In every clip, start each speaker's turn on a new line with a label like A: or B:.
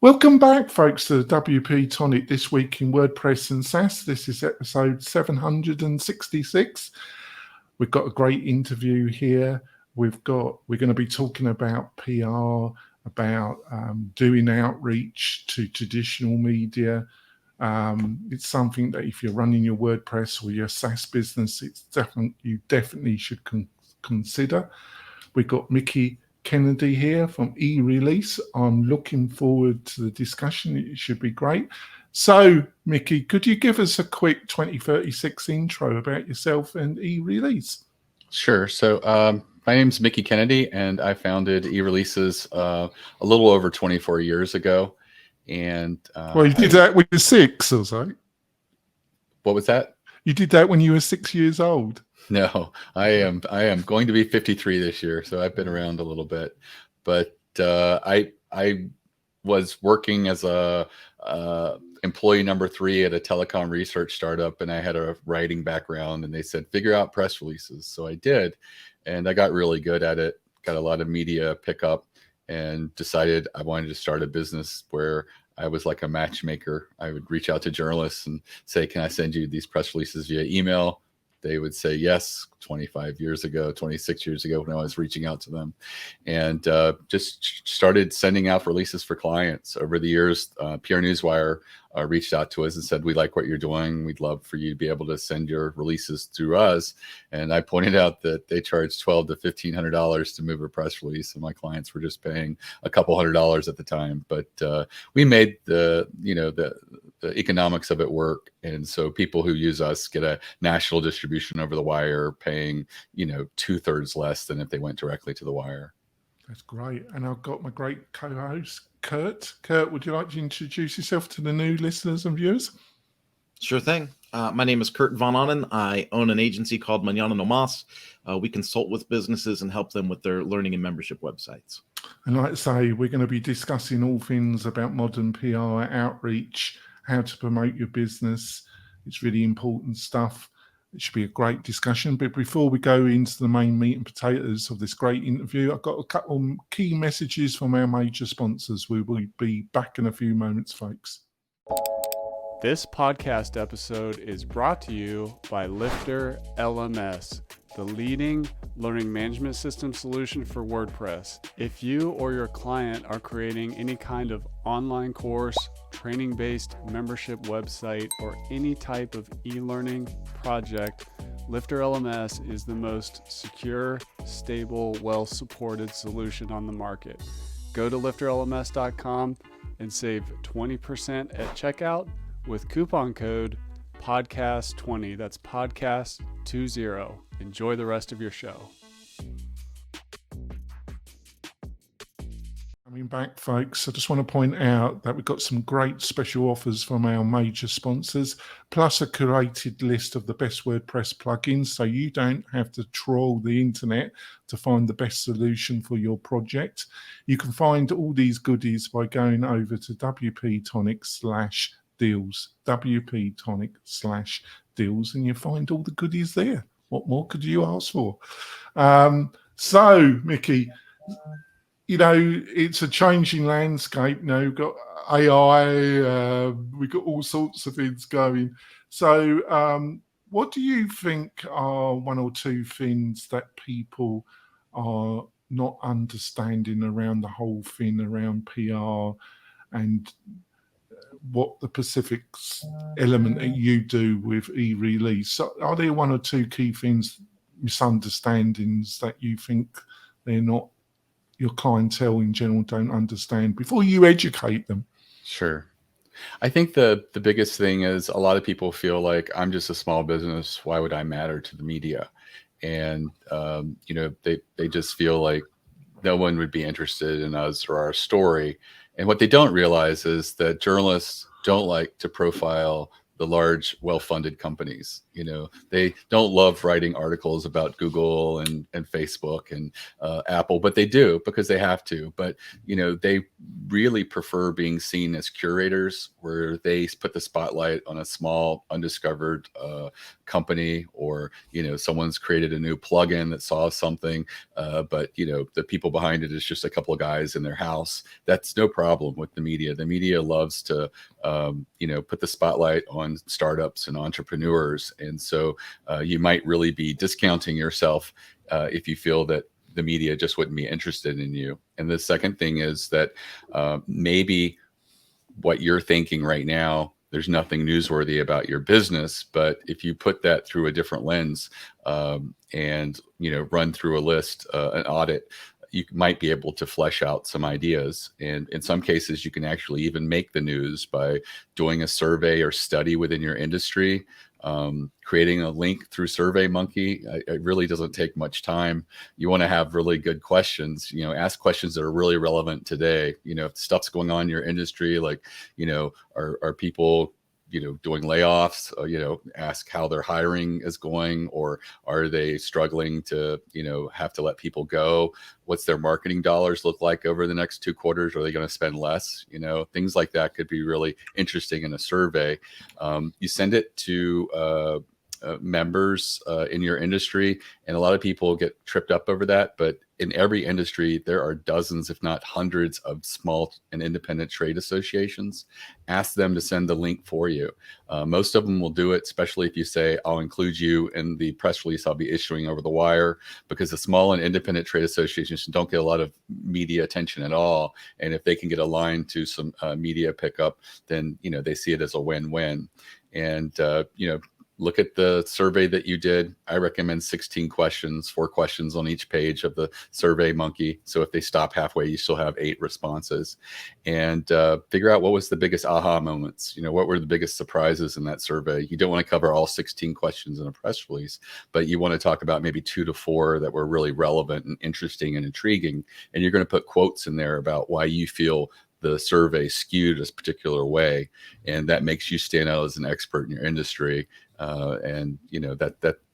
A: Welcome back, folks, to the WP-Tonic This Week in WordPress and SaaS. This is episode 766. We've got a great interview here. We're going to be talking about PR, about doing outreach to traditional media. It's something that if you're running your WordPress or your SaaS business, you definitely should consider. We've got Mickie Kennedy here from Erelease. I'm looking forward to the discussion. It should be great. So, Mickie, could you give us a quick 2036 intro about yourself and Erelease?
B: Sure. So my name is Mickie Kennedy, and I founded Ereleases a little over 24 years ago. And
A: well, you did that when you were 6 or so.
B: What was that?
A: You did that when you were 6 years old.
B: No, I am going to be 53 this year, so I've been around a little bit. But I was working as a employee number 3 at a telecom research startup, and I had a writing background, and they said figure out press releases. So I did, and I got really good at it. Got a lot of media pickup, and decided I wanted to start a business where I was like a matchmaker. I would reach out to journalists and say, "Can I send you these press releases via email?" They would say yes. 26 years ago when I was reaching out to them, and just started sending out releases for clients. Over the years, PR Newswire reached out to us and said, "We like what you're doing. We'd love for you to be able to send your releases through us." And I pointed out that they charged $1,200 to $1,500 to move a press release, and my clients were just paying a couple $100 at the time. But we made the economics of it work, and so people who use us get a national distribution over the wire, paying 2/3 less than if they went directly to the wire.
A: That's great. And I've got my great co-host, Kurt. Kurt, would you like to introduce yourself to the new listeners and viewers?
C: Sure thing. My name is Kurt Von Onen. I own an agency called Mañana No Mas. We consult with businesses and help them with their learning and membership websites.
A: And like I say, we're going to be discussing all things about modern PR, outreach, how to promote your business. It's really important stuff. It should be a great discussion. But before we go into the main meat and potatoes of this great interview, I've got a couple of key messages from our major sponsors. We will be back in a few moments, folks.
D: This podcast episode is brought to you by Lifter LMS, the leading learning management system solution for WordPress. If you or your client are creating any kind of online course, training-based membership website, or any type of e-learning project, Lifter LMS is the most secure, stable, well-supported solution on the market. Go to lifterlms.com and save 20% at checkout with coupon code podcast20. That's podcast20. Enjoy the rest of your show.
A: Coming back, folks, I just want to point out that we've got some great special offers from our major sponsors, plus a curated list of the best WordPress plugins, so you don't have to trawl the internet to find the best solution for your project. You can find all these goodies by going over to WP-Tonic/deals, WP-Tonic/deals, and you find all the goodies there. What more could you ask for? So, Mickie, it's a changing landscape. We've got AI, we've got all sorts of things going. So what do you think are one or two things that people are not understanding around the whole thing, around PR, and what the specific element that you do with Erelease? So are there one or two key things, misunderstandings that you think your clientele in general don't understand before you educate them?
B: Sure. I think the biggest thing is a lot of people feel like I'm just a small business. Why would I matter to the media? And, they just feel like no one would be interested in us or our story. And what they don't realize is that journalists don't like to profile the large, well-funded companies. They don't love writing articles about Google and Facebook and Apple, but they do because they have to. But, they really prefer being seen as curators, where they put the spotlight on a small undiscovered company, or, someone's created a new plugin that solves something, but, the people behind it is just a couple of guys in their house. That's no problem with the media. The media loves to, put the spotlight on startups and entrepreneurs. And so you might really be discounting yourself if you feel that the media just wouldn't be interested in you. And the second thing is that maybe what you're thinking right now, there's nothing newsworthy about your business, but if you put that through a different lens and run through a list, an audit, you might be able to flesh out some ideas. And in some cases, you can actually even make the news by doing a survey or study within your industry, creating a link through SurveyMonkey. It really doesn't take much time. You want to have really good questions, ask questions that are really relevant today. If stuff's going on in your industry, like, are people doing layoffs, ask how their hiring is going, or are they struggling to, have to let people go? What's their marketing dollars look like over the next 2 quarters? Are they going to spend less? Things like that could be really interesting in a survey. You send it to members in your industry, and a lot of people get tripped up over that. But in every industry, there are dozens, if not hundreds, of small and independent trade associations. Ask them to send the link for you. Most of them will do it, especially if you say, I'll include you in the press release I'll be issuing over the wire, because the small and independent trade associations don't get a lot of media attention at all. And if they can get aligned to some media pickup, then, they see it as a win-win. And, look at the survey that you did. I recommend 16 questions, 4 questions on each page of the SurveyMonkey. So if they stop halfway, you still have 8 responses. And figure out what was the biggest aha moments. What were the biggest surprises in that survey? You don't want to cover all 16 questions in a press release, but you want to talk about maybe 2 to 4 that were really relevant and interesting and intriguing. And you're going to put quotes in there about why you feel the survey skewed a particular way, and that makes you stand out as an expert in your industry. And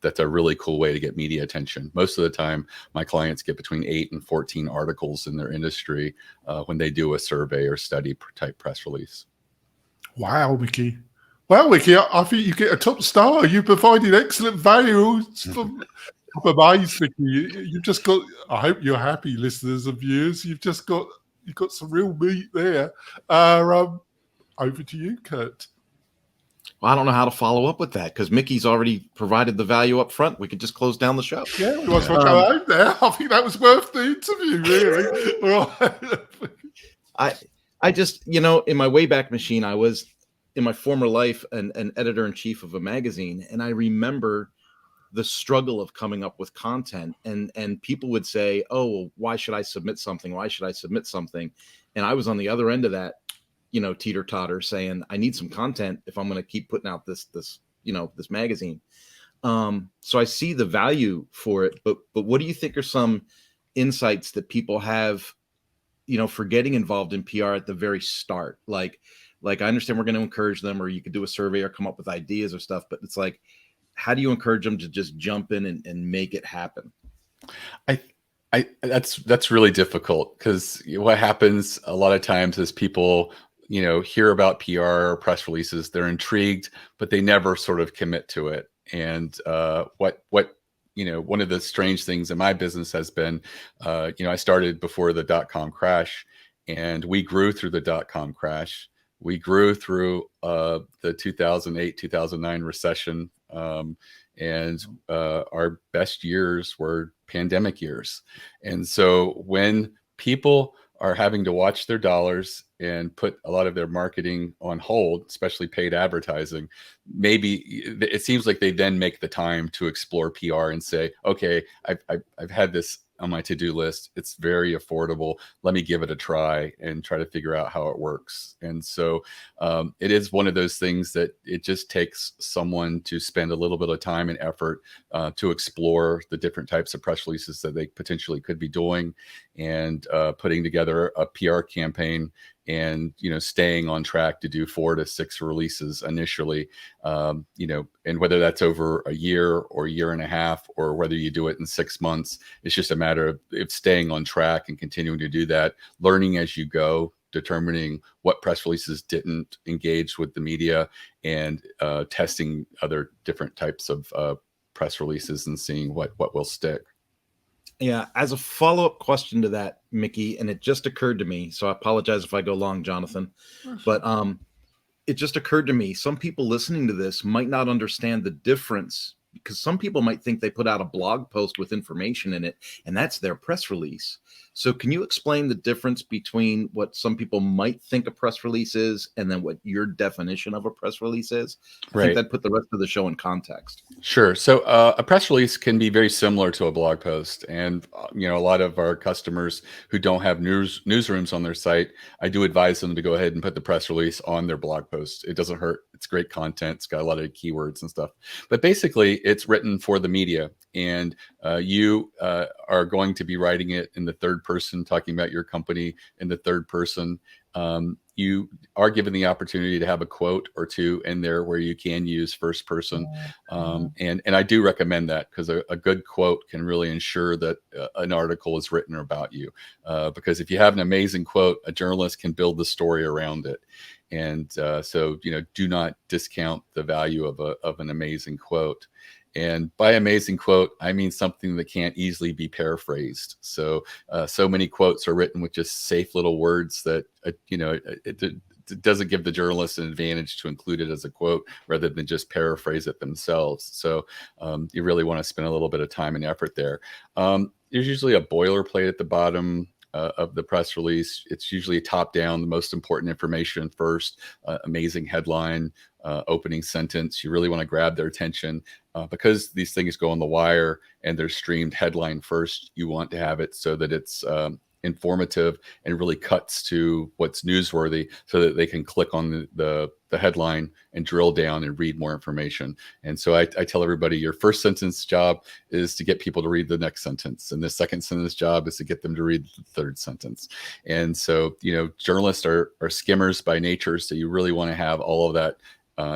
B: that's a really cool way to get media attention. Most of the time, my clients get between 8 and 14 articles in their industry when they do a survey or study type press release.
A: Wow, Mickie. Well, Mickie, I think you get a top star. You provided excellent value. I'm amazed, Mickie. You've just got, I hope you're happy, listeners and viewers. You've got some real meat there. Over to you, Kurt.
C: Well, I don't know how to follow up with that, because Mickey's already provided the value up front. We could just close down the show.
A: Yeah, we might as well go home there. I think that was worth the interview, really.
C: I just, in my Wayback Machine, I was in my former life an editor-in-chief of a magazine, and I remember the struggle of coming up with content, and people would say, oh, well, why should I submit something? Why should I submit something? And I was on the other end of that, teeter-totter, saying, I need some content if I'm going to keep putting out this magazine. So I see the value for it, but what do you think are some insights that people have, for getting involved in PR at the very start? Like I understand we're going to encourage them, or you could do a survey or come up with ideas or stuff, but it's like, how do you encourage them to just jump in and make it happen?
B: That's really difficult, because what happens a lot of times is people, hear about PR or press releases, they're intrigued, but they never sort of commit to it. And one of the strange things in my business has been, I started before the .com crash, and we grew through the .com crash. We grew through the 2008, 2009 recession. And our best years were pandemic years. And so when people are having to watch their dollars and put a lot of their marketing on hold, especially paid advertising, maybe it seems like they then make the time to explore PR and say, okay, I've had this on my to-do list. It's very affordable. Let me give it a try and try to figure out how it works. And so it is one of those things that it just takes someone to spend a little bit of time and effort to explore the different types of press releases that they potentially could be doing, and putting together a PR campaign and, staying on track to do 4 to 6 releases initially, and whether that's over a year or a year and a half, or whether you do it in 6 months, it's just a matter of staying on track and continuing to do that, learning as you go, determining what press releases didn't engage with the media, and testing other different types of press releases and seeing what will stick.
C: Yeah, as a follow-up question to that, Mickie, and it just occurred to me, so I apologize if I go long, Jonathan, but it just occurred to me, some people listening to this might not understand the difference, because some people might think they put out a blog post with information in it, and that's their press release. So can you explain the difference between what some people might think a press release is and then what your definition of a press release is? I think that put the rest of the show in context.
B: Sure. So a press release can be very similar to a blog post. And, a lot of our customers who don't have newsrooms on their site, I do advise them to go ahead and put the press release on their blog post. It doesn't hurt. It's great content. It's got a lot of keywords and stuff. But basically, it's written for the media. And you are going to be writing it in the third person, talking about your company in the third person. You are given the opportunity to have a quote or two in there where you can use first person. And I do recommend that, because a good quote can really ensure that an article is written about you. Because if you have an amazing quote, a journalist can build the story around it. And so, do not discount the value of an amazing quote. And by amazing quote, I mean something that can't easily be paraphrased. So many quotes are written with just safe little words that, it doesn't give the journalist an advantage to include it as a quote rather than just paraphrase it themselves. So you really want to spend a little bit of time and effort there. There's usually a boilerplate at the bottom of the press release. It's usually top down, the most important information first, amazing headline, opening sentence. You really want to grab their attention because these things go on the wire and they're streamed headline first. You want to have it so that it's informative and really cuts to what's newsworthy, so that they can click on the headline and drill down and read more information. And so I tell everybody, your first sentence job is to get people to read the next sentence, and the second sentence job is to get them to read the third sentence. And so, journalists are skimmers by nature, so you really want to have all of that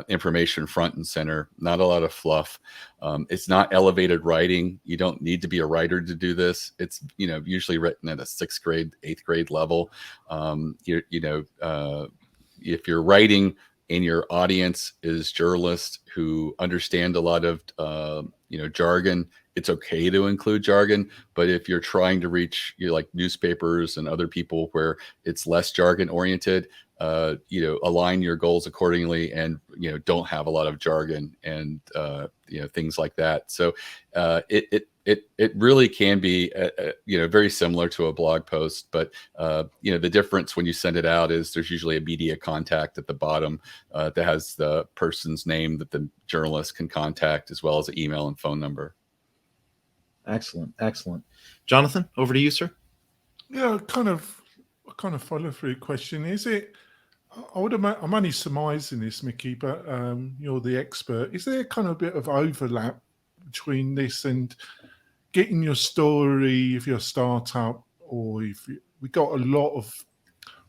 B: information front and center, not a lot of fluff. It's not elevated writing. You don't need to be a writer to do this. It's, usually written at a 6th grade, 8th grade level. If you're writing and your audience is journalists who understand a lot of, jargon, it's okay to include jargon. But if you're trying to reach, like newspapers and other people where it's less jargon oriented, align your goals accordingly, and don't have a lot of jargon and things like that. So it really can be very similar to a blog post, but the difference when you send it out is there's usually a media contact at the bottom that has the person's name that the journalist can contact, as well as an email and phone number.
C: Excellent. Jonathan, over to you, sir.
A: Yeah, kind of follow through question. Is it? I'm only surmising this, Mickie, but you're the expert. Is there kind of a bit of overlap between this and getting your story if you're a startup, or we got a lot of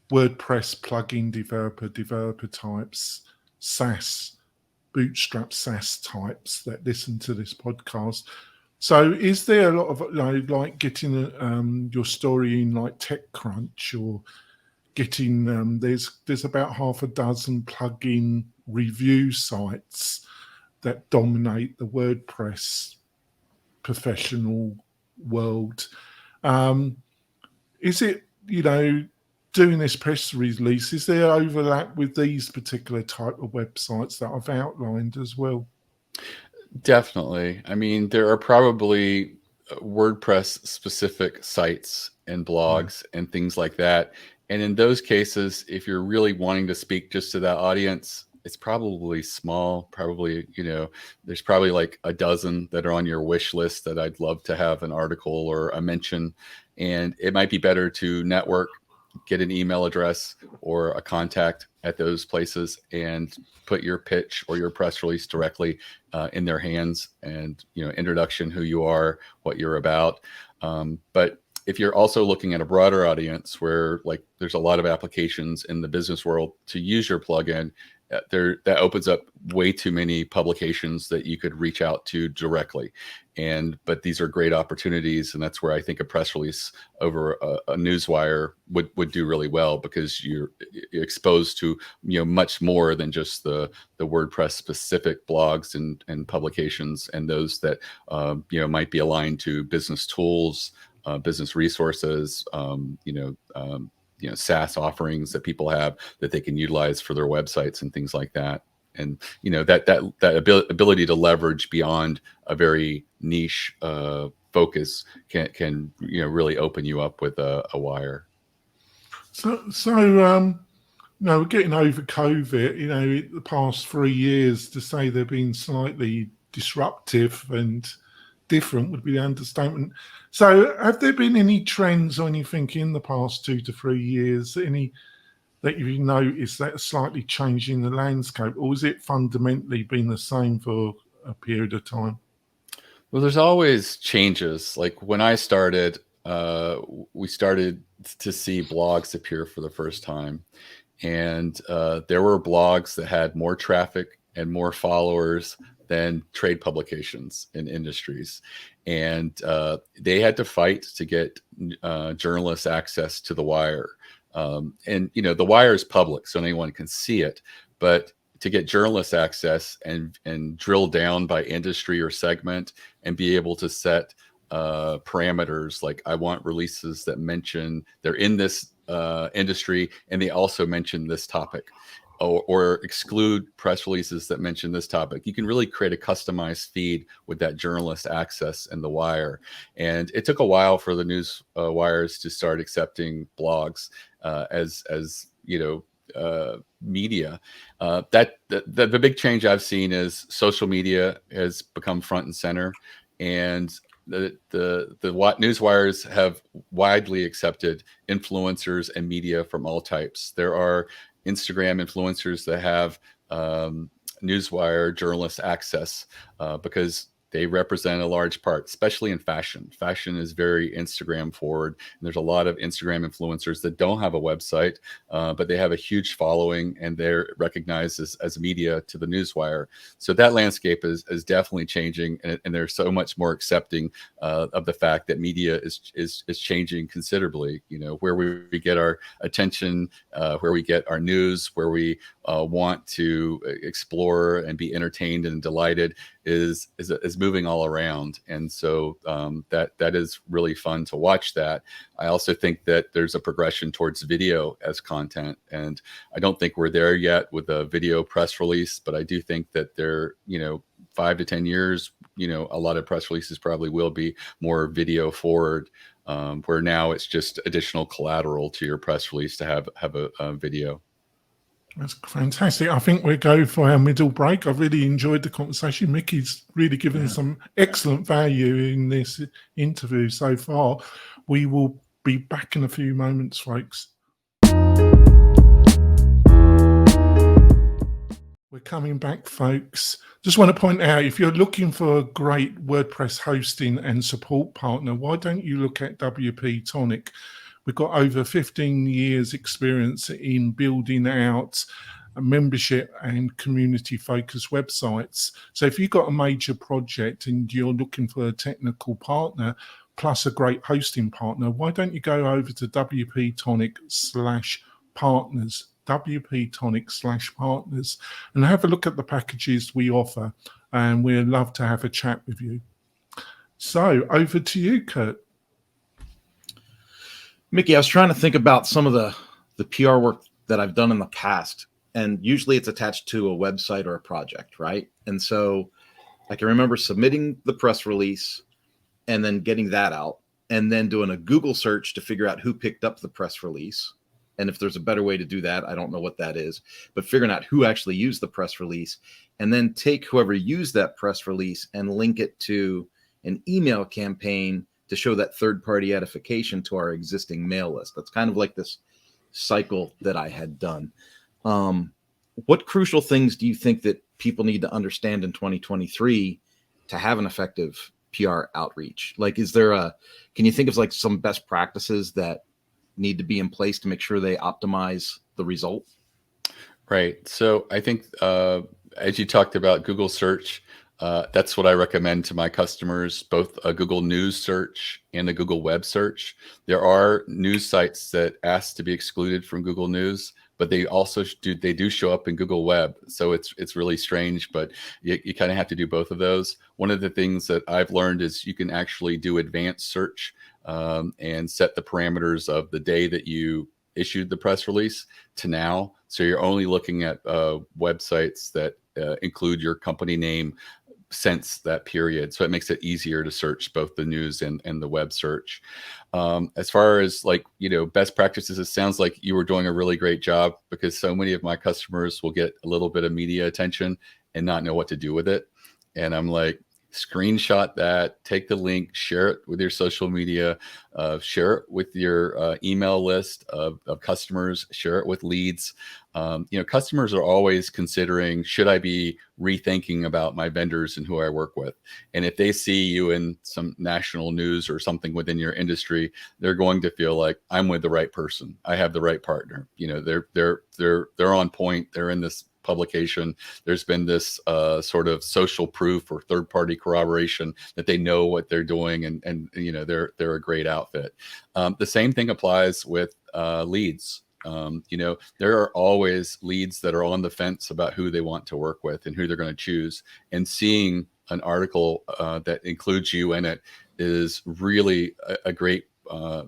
A: WordPress plugin developer types, SaaS, bootstrap SaaS types that listen to this podcast? So is there a lot of like getting your story in like TechCrunch, or getting there's about half a dozen plugin review sites that dominate the WordPress professional world? Is it, doing this press release, is there overlap with these particular type of websites that I've outlined as well?
B: Definitely. I mean, there are probably WordPress specific sites and blogs and things like that. And in those cases, if you're really wanting to speak just to that audience, it's probably small. Probably, there's probably like a dozen that are on your wish list that I'd love to have an article or a mention. And it might be better to network, get an email address or a contact at those places, and put your pitch or your press release directly in their hands, and introduction, who you are, what you're about. But if you're also looking at a broader audience where like there's a lot of applications in the business world to use your plugin, that opens up way too many publications that you could reach out to directly. But these are great opportunities, and that's where I think a press release over a newswire would do really well, because you're exposed to much more than just the WordPress specific blogs and publications, and those that might be aligned to business tools, business resources, SaaS offerings that people have that they can utilize for their websites and things like that. And that ability to leverage beyond a very niche focus can really open you up with a wire.
A: So we're getting over COVID. The past 3 years, to say they've been slightly disruptive and different would be the understatement. So have there been any trends or anything in the past 2 to 3 years, any that you've noticed that are slightly changing the landscape, or has it fundamentally been the same for a period of time?
B: Well, there's always changes. Like when I started, we started to see blogs appear for the first time. And there were blogs that had more traffic and more followers than trade publications in industries. And they had to fight to get journalists access to the wire. And the wire is public, so anyone can see it. But to get journalist access and drill down by industry or segment and be able to set parameters, like I want releases that mention they're in this industry and they also mention this topic, or exclude press releases that mention this topic. You can really create a customized feed with that journalist access in the wire. And it took a while for the news wires to start accepting blogs as media. The big change I've seen is social media has become front and center, and the news wires have widely accepted influencers and media from all types. There are Instagram influencers that have newswire journalist access because they represent a large part, especially in fashion. Fashion is very Instagram forward. And there's a lot of Instagram influencers that don't have a website, but they have a huge following and they're recognized as media to the newswire. So that landscape is definitely changing, and they're so much more accepting of the fact that media is changing considerably. Where we get our attention, where we get our news, where we want to explore and be entertained and delighted is moving all around. And so that is really fun to watch that. I also think that there's a progression towards video as content, and I don't think we're there yet with a video press release, but I do think that there, 5 to 10 years, a lot of press releases probably will be more video forward, where now it's just additional collateral to your press release to have a video.
A: That's fantastic. I think we'll go for our middle break. I've really enjoyed the conversation. Mickey's really given some excellent value in this interview so far. We will be back in a few moments, folks. We're coming back, folks. Just want to point out, if you're looking for a great WordPress hosting and support partner, why don't you look at WP-Tonic? We've got over 15 years experience in building out a membership and community focused websites. So if you've got a major project and you're looking for a technical partner plus a great hosting partner, why don't you go over to WP-Tonic/partners, WP-Tonic/partners, and have a look at the packages we offer. And we'd love to have a chat with you. So over to you, Kurt.
C: Mickie, I was trying to think about some of the PR work that I've done in the past, and usually it's attached to a website or a project, right? And so I can remember submitting the press release and then getting that out and then doing a Google search to figure out who picked up the press release. And if there's a better way to do that, I don't know what that is, but figuring out who actually used the press release, and then take whoever used that press release and link it to an email campaign to show that third-party edification to our existing mail list. That's kind of like this cycle that I had done. What crucial things do you think that people need to understand in 2023 to have an effective PR outreach? Like, can you think of like some best practices that need to be in place to make sure they optimize the result?
B: Right. So I think as you talked about Google search, that's what I recommend to my customers, both a Google News search and a Google Web search. There are news sites that ask to be excluded from Google News, but they also do show up in Google Web. So it's really strange, but you kind of have to do both of those. One of the things that I've learned is you can actually do advanced search and set the parameters of the day that you issued the press release to now. So you're only looking at websites that include your company name since that period. So it makes it easier to search both the news and the web search. As far as like, best practices, it sounds like you were doing a really great job, because so many of my customers will get a little bit of media attention and not know what to do with it. And I'm like, screenshot that, take the link, share it with your social media, share it with your email list of customers, share it with leads. Customers are always considering, should I be rethinking about my vendors and who I work with? And if they see you in some national news or something within your industry, they're going to feel like, I'm with the right person. I have the right partner. They're on point. They're in this publication. There's been this sort of social proof or third-party corroboration that they know what they're doing, and they're a great outfit. The same thing applies with leads. There are always leads that are on the fence about who they want to work with and who they're going to choose. And seeing an article that includes you in it is really a great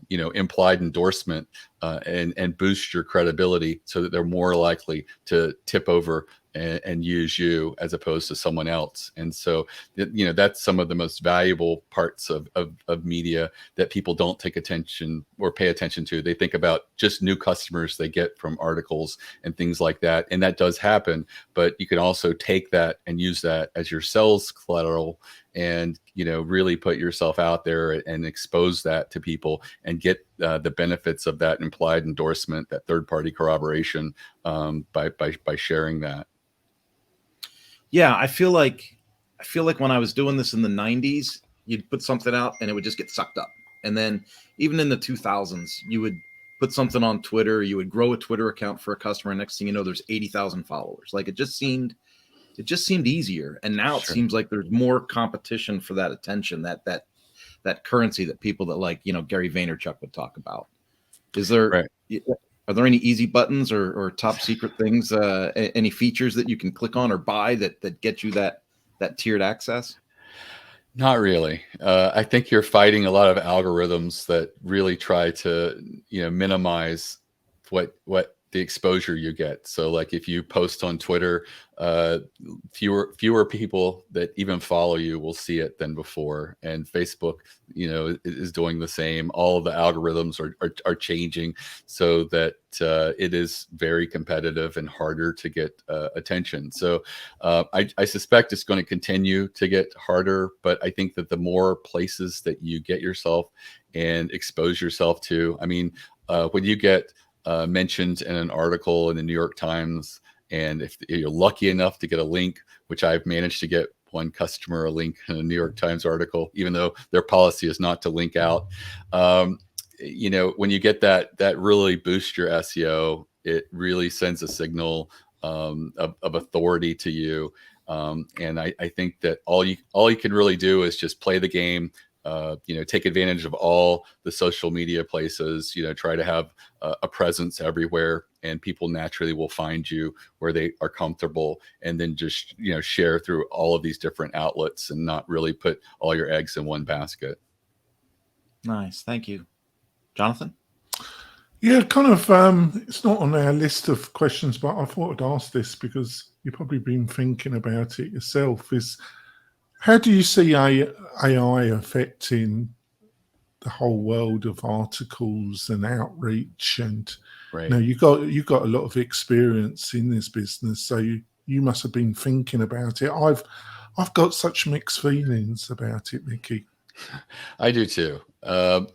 B: implied endorsement and boost your credibility, so that they're more likely to tip over and use you as opposed to someone else. And so, that's some of the most valuable parts of media that people don't take attention or pay attention to. They think about just new customers they get from articles and things like that. And that does happen, but you can also take that and use that as your sales collateral and, really put yourself out there and expose that to people and get the benefits of that implied endorsement, that third-party corroboration by sharing that.
C: Yeah, I feel like when I was doing this in the 90s, you'd put something out and it would just get sucked up. And then even in the 2000s, you would put something on Twitter, you would grow a Twitter account for a customer, and next thing you know, there's 80,000 followers. Like, it just seemed easier. And now it seems like there's more competition for that attention, that currency that people that like, Gary Vaynerchuk would talk about. Is there,
B: Right.
C: Are there any easy buttons or top secret things, any features that you can click on or buy that get you that tiered access?
B: Not really. I think you're fighting a lot of algorithms that really try to, minimize what the exposure you get. So like if you post on Twitter, fewer people that even follow you will see it than before. And Facebook, is doing the same. All of the algorithms are changing so that it is very competitive and harder to get attention. So I suspect it's going to continue to get harder, but I think that the more places that you get yourself and expose yourself to, when you get mentioned in an article in the New York Times, and if you're lucky enough to get a link, which I've managed to get one customer a link in a New York Times article, even though their policy is not to link out. When you get that really boosts your SEO. It really sends a signal of authority to you. And I think that all you can really do is just play the game. Take advantage of all the social media places, try to have a presence everywhere, and people naturally will find you where they are comfortable, and then just, share through all of these different outlets and not really put all your eggs in one basket.
C: Nice. Thank you. Jonathan?
A: Yeah, kind of, it's not on our list of questions, but I thought I'd ask this because you've probably been thinking about it yourself, is how do you see AI affecting the whole world of articles and outreach? And
B: Right.
A: you got a lot of experience in this business, so you must have been thinking about it. I've got such mixed feelings about it, Mickie.
B: I do too.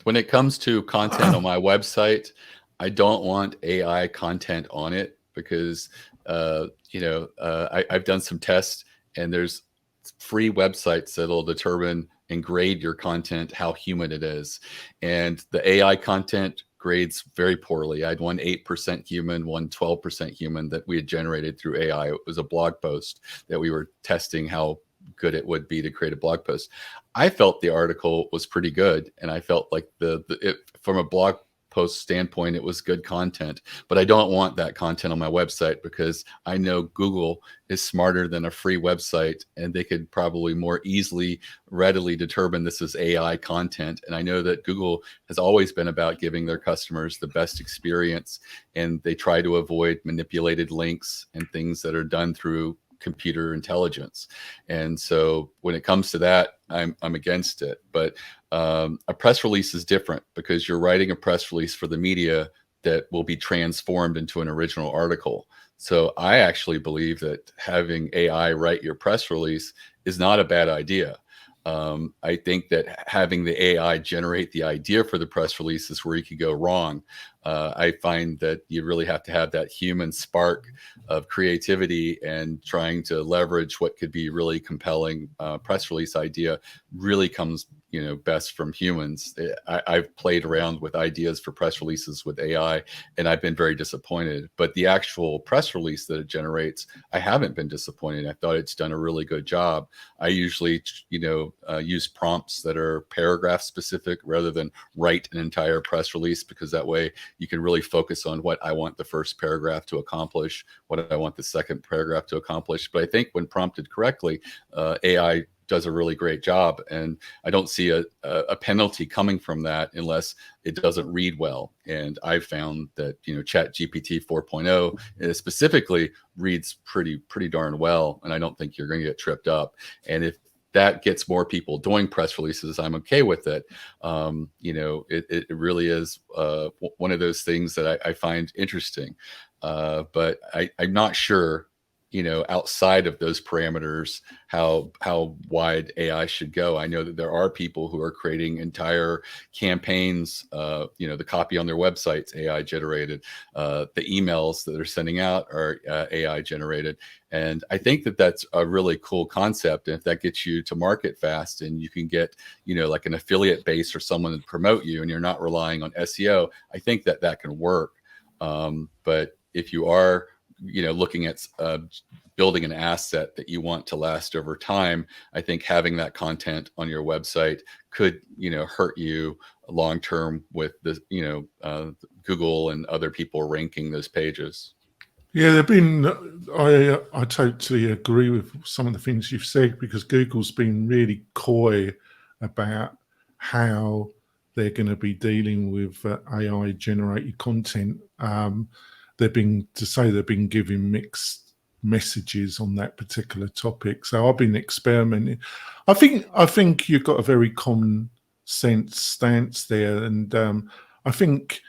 B: When it comes to content on my website, I don't want AI content on it because, I've done some tests, and there's free websites that'll determine and grade your content how human it is. And the AI content grades very poorly. I had one 8% human, one 12% human that we had generated through AI. It was a blog post that we were testing how good it would be to create a blog post. I felt the article was pretty good, and I felt like from a blog post standpoint, it was good content, but I don't want that content on my website because I know Google is smarter than a free website, and they could probably more easily, readily determine this is AI content. And I know that Google has always been about giving their customers the best experience, and they try to avoid manipulated links and things that are done through computer intelligence. And so when it comes to that, I'm against it. But a press release is different because you're writing a press release for the media that will be transformed into an original article. So I actually believe that having AI write your press release is not a bad idea. I think that having the AI generate the idea for the press release is where you could go wrong. I find that you really have to have that human spark of creativity, and trying to leverage what could be really compelling press release idea really comes best from humans. I've played around with ideas for press releases with AI, and I've been very disappointed. But the actual press release that it generates, I haven't been disappointed. I thought it's done a really good job. I usually, use prompts that are paragraph specific rather than write an entire press release, because that way you can really focus on what I want the first paragraph to accomplish, what I want the second paragraph to accomplish. But I think when prompted correctly, AI does a really great job, and I don't see a penalty coming from that unless it doesn't read well. And I've found that Chat GPT 4.0 specifically reads pretty darn well, and I don't think you're going to get tripped up. And if that gets more people doing press releases, I'm okay with it. It really is one of those things that I find interesting, but I'm not sure outside of those parameters, how wide AI should go. I know that there are people who are creating entire campaigns, the copy on their websites, AI generated, the emails that they're sending out are AI generated. And I think that that's a really cool concept. And if that gets you to market fast, and you can get, like an affiliate base or someone to promote you, and you're not relying on SEO, I think that can work. But if you are looking at building an asset that you want to last over time, I think having that content on your website could, hurt you long term with the, Google and other people ranking those pages.
A: Yeah, I totally agree with some of the things you've said, because Google's been really coy about how they're going to be dealing with AI generated content. They've been giving mixed messages on that particular topic. So I've been experimenting. I think you've got a very common sense stance there, and I think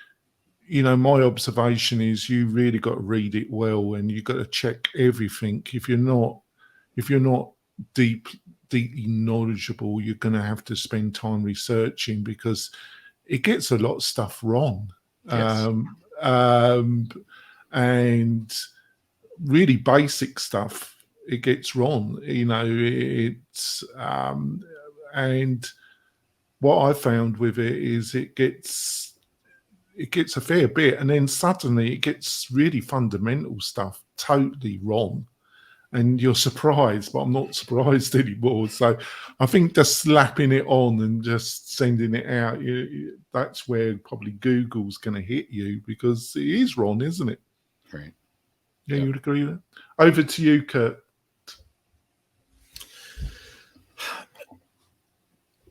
A: my observation is you really got to read it well, and you've got to check everything. If you're not deeply knowledgeable, you're going to have to spend time researching, because it gets a lot of stuff wrong.
B: Yes.
A: And really basic stuff it gets wrong. It's and what I found with it is it gets a fair bit, and then suddenly it gets really fundamental stuff totally wrong, and you're surprised. But I'm not surprised anymore. So I think just slapping it on and just sending it out, that's where probably Google's going to hit you, because it is wrong, isn't it?
B: Right.
A: Yeah, you would agree with that? Over to you, Kurt.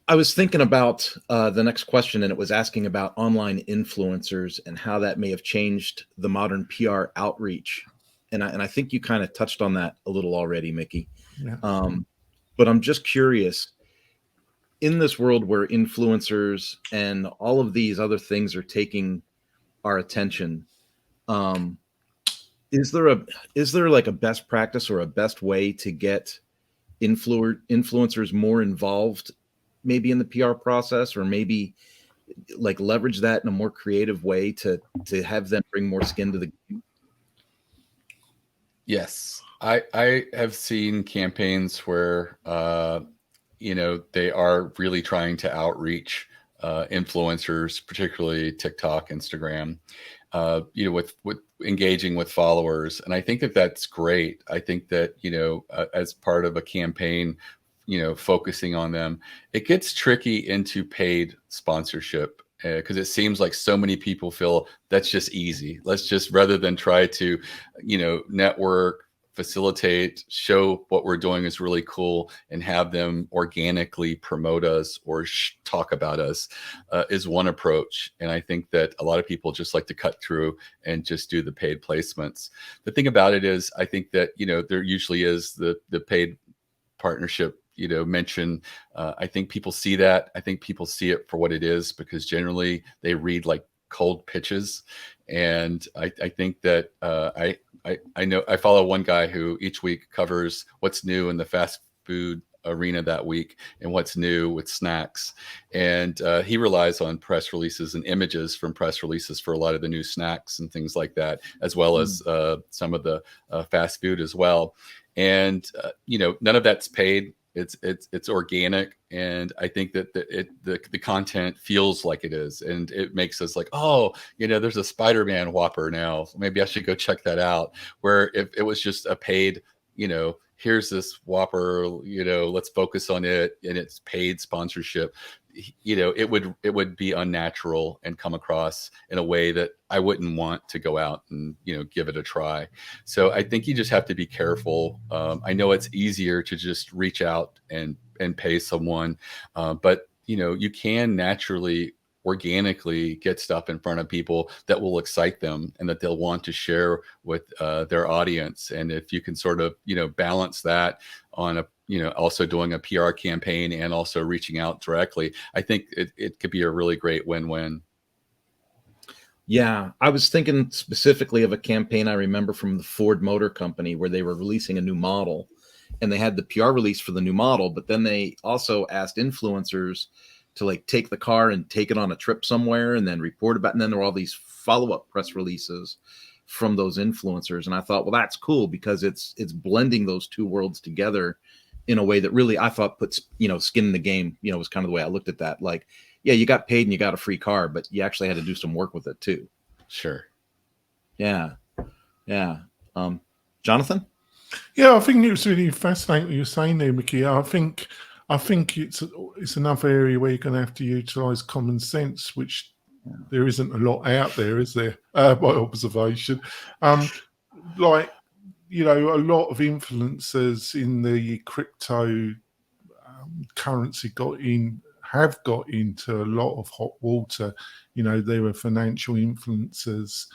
C: I was thinking about the next question, and it was asking about online influencers and how that may have changed the modern PR outreach. And I think you kind of touched on that a little already, Mickie.
A: Yeah.
C: But I'm just curious, in this world where influencers and all of these other things are taking our attention, is there like a best practice or a best way to get influencers more involved, maybe in the PR process, or maybe like leverage that in a more creative way to have them bring more skin to the game?
B: Yes, I have seen campaigns where they are really trying to outreach influencers, particularly TikTok, Instagram, with engaging with followers. And I think that that's great. I think that, as part of a campaign, focusing on them, it gets tricky into paid sponsorship. Because it seems like so many people feel that's just easy. Let's just, rather than try to, network, facilitate, show what we're doing is really cool, and have them organically promote us or talk about us, is one approach. And I think that a lot of people just like to cut through and just do the paid placements. The thing about it is, I think that, there usually is the paid partnership mention. I think people see that. I think people see it for what it is, because generally they read like cold pitches. And I think that I know I follow one guy who each week covers what's new in the fast food arena that week and what's new with snacks. And he relies on press releases and images from press releases for a lot of the new snacks and things like that, as well as some of the fast food as well. And none of that's paid. It's organic, and I think that the content feels like it is, and it makes us like, oh, there's a Spider-Man Whopper now. Maybe I should go check that out. Where if it was just a paid, here's this Whopper, let's focus on it, and it's paid sponsorship, it would be unnatural and come across in a way that I wouldn't want to go out and, give it a try. So I think you just have to be careful. I know it's easier to just reach out and pay someone, but you can naturally, organically get stuff in front of people that will excite them and that they'll want to share with their audience. And if you can sort of, balance that on also doing a PR campaign and also reaching out directly, I think it could be a really great win-win.
C: Yeah, I was thinking specifically of a campaign I remember from the Ford Motor Company, where they were releasing a new model, and they had the PR release for the new model, but then they also asked influencers to like take the car and take it on a trip somewhere and then report about it. And then there were all these follow-up press releases from those influencers. And I thought, well, that's cool, because it's blending those two worlds together in a way that really, I thought, puts, skin in the game, was kind of the way I looked at that. Like, yeah, you got paid and you got a free car, but you actually had to do some work with it too.
B: Sure.
C: Yeah. Yeah. Jonathan?
A: Yeah, I think it was really fascinating what you were saying there, Mickie. I think it's another area where you're going to have to utilize common sense, which there isn't a lot out there, is there? By observation, like, a lot of influencers in the crypto currency have got into a lot of hot water. There were financial influencers,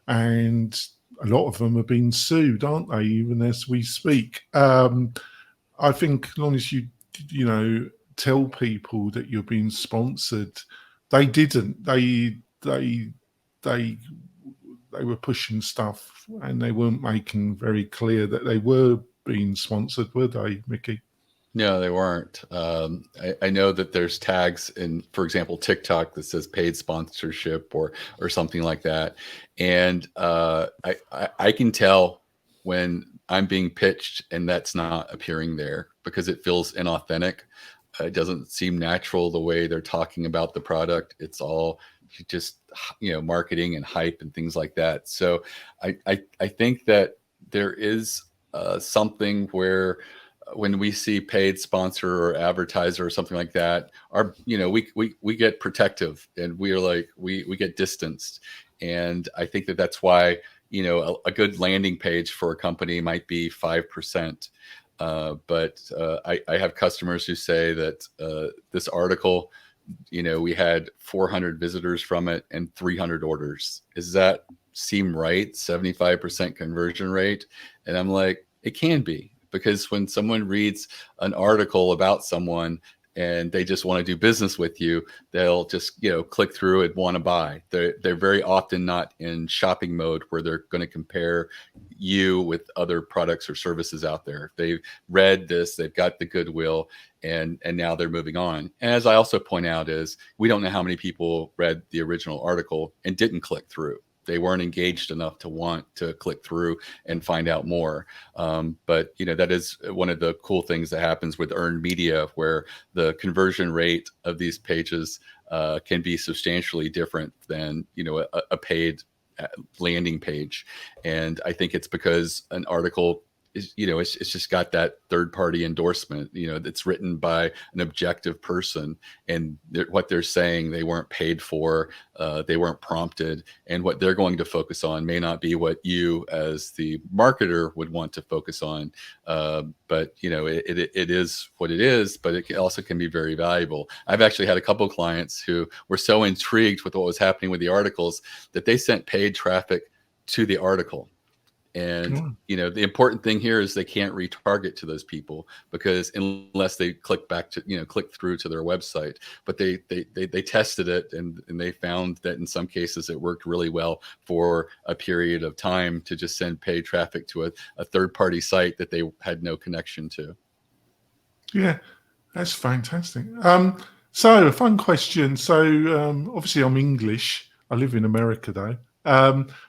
A: and a lot of them are being sued, aren't they? Even as we speak. I think as long as you tell people that you're being sponsored, they didn't. They were pushing stuff, and they weren't making very clear that they were being sponsored, were they, Mickie?
B: No, they weren't. I know that there's tags in, for example, TikTok that says paid sponsorship or something like that. And I can tell when I'm being pitched and that's not appearing there, because it feels inauthentic. It doesn't seem natural the way they're talking about the product. It's all just, marketing and hype and things like that. So I think that there is something where when we see paid sponsor or advertiser or something like that, we get protective, and we are like, we get distanced. And I think that that's why, a good landing page for a company might be 5%. But I have customers who say that this article, we had 400 visitors from it and 300 orders. Does that seem right? 75% conversion rate? And I'm like, it can be, because when someone reads an article about someone and they just want to do business with you, they'll just, click through and want to buy. They're very often not in shopping mode where they're going to compare you with other products or services out there. They've read this, they've got the goodwill, and now they're moving on. And as I also point out, is we don't know how many people read the original article and didn't click through. they weren't engaged enough to want to click through and find out more. But that is one of the cool things that happens with earned media, where the conversion rate of these pages can be substantially different than a paid landing page. And I think it's because an article is, it's just got that third party endorsement, that's written by an objective person, and what they're saying, they weren't paid for, they weren't prompted, and what they're going to focus on may not be what you as the marketer would want to focus on. But it is what it is, but it also can be very valuable. I've actually had a couple of clients who were so intrigued with what was happening with the articles that they sent paid traffic to the article. And the important thing here is they can't retarget to those people, because unless they click back to click through to their website. But they tested it, and they found that in some cases it worked really well for a period of time to just send paid traffic to a third party site that they had no connection to.
A: Yeah, that's fantastic. So a fun question. So obviously I'm English. I live in America though.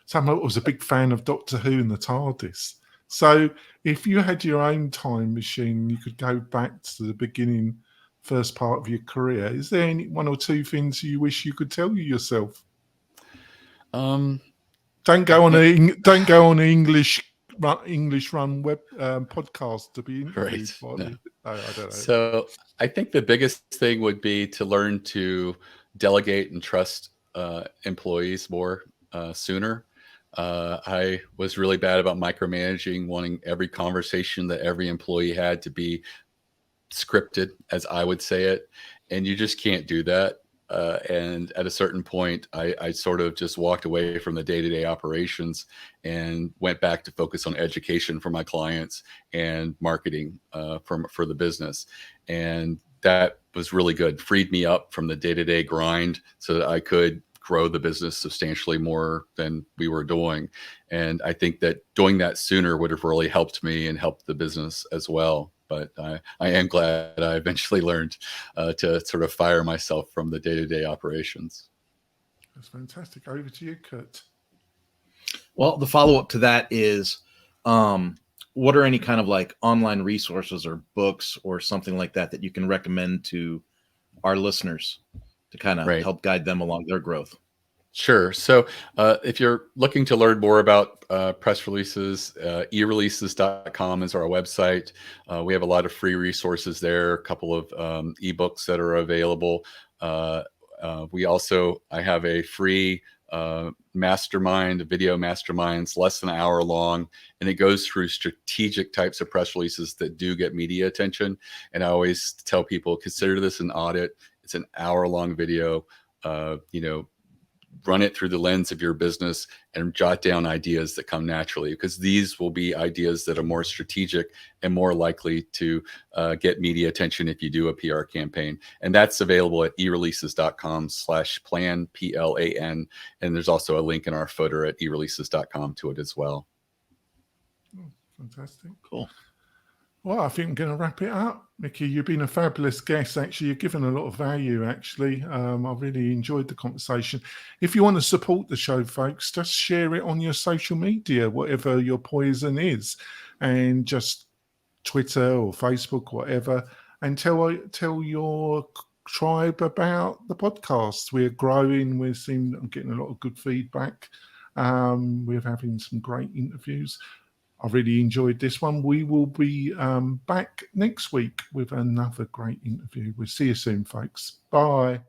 A: So I was a big fan of Doctor Who and the TARDIS. So if you had your own time machine, you could go back to the beginning, first part of your career. Is there any one or two things you wish you could tell yourself? Don't go on an English run web podcast to be interviewed.
B: Right. No.
A: I don't know.
B: So I think the biggest thing would be to learn to delegate and trust employees more sooner. I was really bad about micromanaging, wanting every conversation that every employee had to be scripted, as I would say it, and you just can't do that. And at a certain point, I sort of just walked away from the day-to-day operations and went back to focus on education for my clients and marketing for the business. And that was really good. Freed me up from the day-to-day grind so that I could grow the business substantially more than we were doing. And I think that doing that sooner would have really helped me and helped the business as well. But I am glad I eventually learned to sort of fire myself from the day-to-day operations.
A: That's fantastic. Over to you, Kurt.
C: Well, the follow-up to that is, what are any kind of like online resources or books or something like that you can recommend to our listeners to kind of help guide them along their growth?
B: Sure. So if you're looking to learn more about press releases, ereleases.com is our website. We have a lot of free resources there, a couple of ebooks that are available. I have a free mastermind, video masterminds, less than an hour long, and it goes through strategic types of press releases that do get media attention. And I always tell people, consider this an audit. It's an hour-long video. Run it through the lens of your business and jot down ideas that come naturally, because these will be ideas that are more strategic and more likely to get media attention if you do a PR campaign. And that's available at ereleases.com/plan, PLAN. And there's also a link in our footer at ereleases.com to it as well.
A: Oh, fantastic.
C: Cool.
A: Well, I think I'm going to wrap it up. Mickie, you've been a fabulous guest. Actually, you've given a lot of value, actually. I really enjoyed the conversation. If you want to support the show, folks, just share it on your social media, whatever your poison is, and just Twitter or Facebook, whatever, and tell your tribe about the podcast. We're growing. I'm getting a lot of good feedback. We're having some great interviews. I really enjoyed this one. We will be back next week with another great interview. We'll see you soon, folks. Bye.